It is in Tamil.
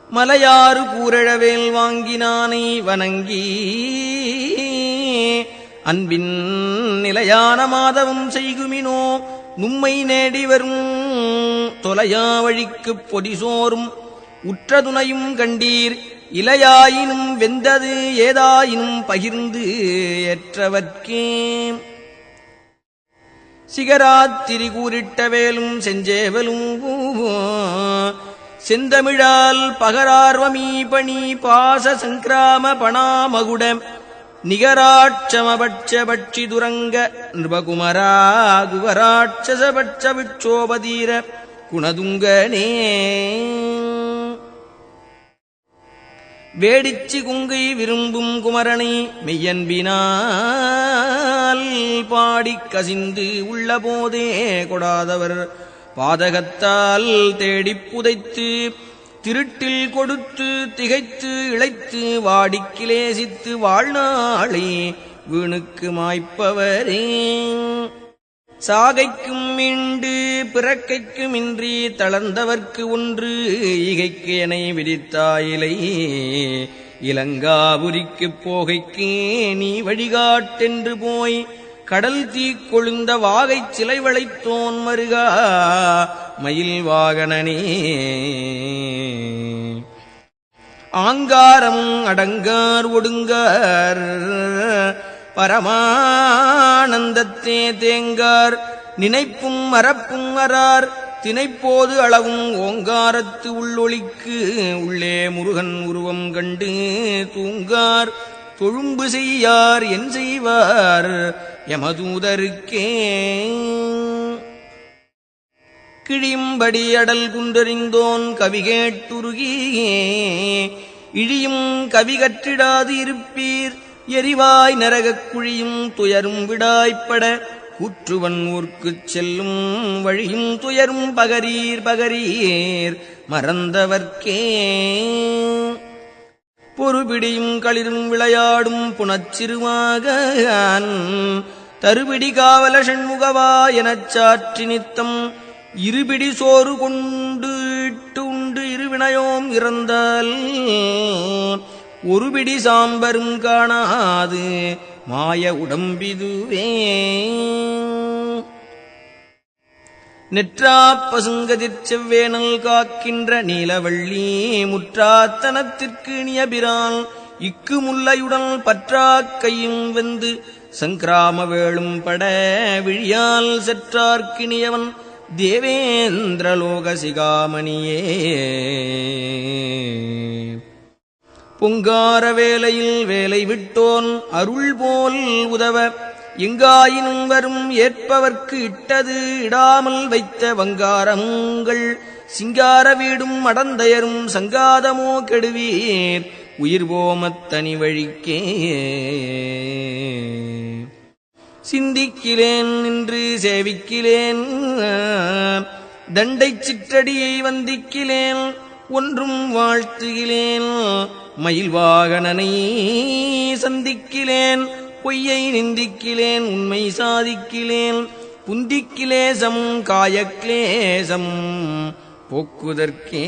மலையாறு கூரழவேல் வாங்கினானை வணங்கி அன்பின் நிலையான மாதவம் செய்குமினோ நும்மை நேடி வரும் தொலையா வழிக்குப் பொதிசோறும் உற்றதுணையும் கண்டீர் இலையாயினும் வெந்தது ஏதாயினும் பகிர்ந்து ஏற்றவர்க்கே சிகராத்திரி கூறிட்ட வேலும் செஞ்சேவலும் செந்தமிழால் பகரார்வமீ பணி பாச சங்கிராம பணாமகுட நிகராட்சமபட்ச பட்சி துரங்க நிருபகுமரா குகராட்சசபட்ச விட்சோபதீர குணதுங்கனே வேடிச்சி குங்கை விரும்பும் குமரனை மெய்யன்பினால் பாடிக் கசிந்து உள்ள போதே கொடாதவர் பாதகத்தால் தேடிப் புதைத்து திருட்டில் கொடுத்து திகைத்து இழைத்து வாடிக்கிலேசித்து வாழ்நாளே வீணுக்கு மாய்ப்பவரே சாகைக்கும் மீண்டு பிறக்கைக்குமின்றி தளர்ந்தவர்க்கு ஒன்று ஈகைக்கு எனை விதித்தாயிலை இலங்காபுரிக்குப் போகைக்கே நீ வழிகாட்டென்று போய் கடல் தீக்கொழுந்த வாகைச் சிலை வளைத்தோன் மருகா மயில் வாகனனே ஆங்காரமும் அடங்கார் ஒடுங்கார் பரமானந்தத்தே தேங்கார் நினைப்பும் மறப்பும் அறார் தினைப்போது அளவும் ஓங்காரத்து உள்ளொளிக்கு உள்ளே முருகன் உருவம் கண்டு தூங்கார் தொழும்பு செய்யார் என் செய்வார் யமதூதருக்கே கிழியும்படி அடல் குன்றறிந்தோன் கவி கேட்டுருகியே இழியும் கவி கற்றிடாது இருப்பீர் எரிவாய் நரகக் குழியும் துயரும் விடாய்ப்பட கூற்றுவன் ஊர்க்குச் செல்லும் வழியும் துயரும் பகரீர் பகரீர் மறந்தவர்க்கே பொறுபிடியும் களிரும் விளையாடும் புனச்சிறுவாகன் தருபிடி காவல ஷண்முகவா எனச் சாற்றி நித்தம் இருபிடி சோறு கொண்டு இட்டு உண்டு இருவினையோம் இறந்தால் ஒருபிடி சாம்பரும் காணாது மாய உடம்பிதுவே நெற்றாப் பசுங்கதிர் செவ்வேனல் காக்கின்ற நீலவள்ளி முற்றாத்தனத்திற்கு இனியபிரான் இக்கு முல்லையுடன் பற்றாக் கையும் வெந்து சங்கிராம வேளும் பட விழியால் செற்றார்க்கினியவன் தேவேந்திரலோக சிகாமணியே பொங்கார வேலையில் வேலை விட்டோன் அருள் போல் உதவ எங்காயினும் வரும் ஏற்பவர்க்கு இட்டது இடாமல் வைத்த வங்காரமுங்கள் சிங்கார வீடும் அடந்தயரும் சங்காதமோ கெடுவீர் உயிர் போமத்தனி வழிக்கே சிந்திக்கிலேன் நின்று சேவிக்கிலேன் தண்டைச் சிற்றடியை வந்திக்கிலேன் ஒன்றும் வாழ்த்துகிலேன் மயில் வாகனனை சந்திக்கிலேன் பொய்யை நிந்திக்கிலேன் உண்மை சாதிக்கிலேன் புந்திக்கிலேசம் காயக்லேசம் போக்குதற்கே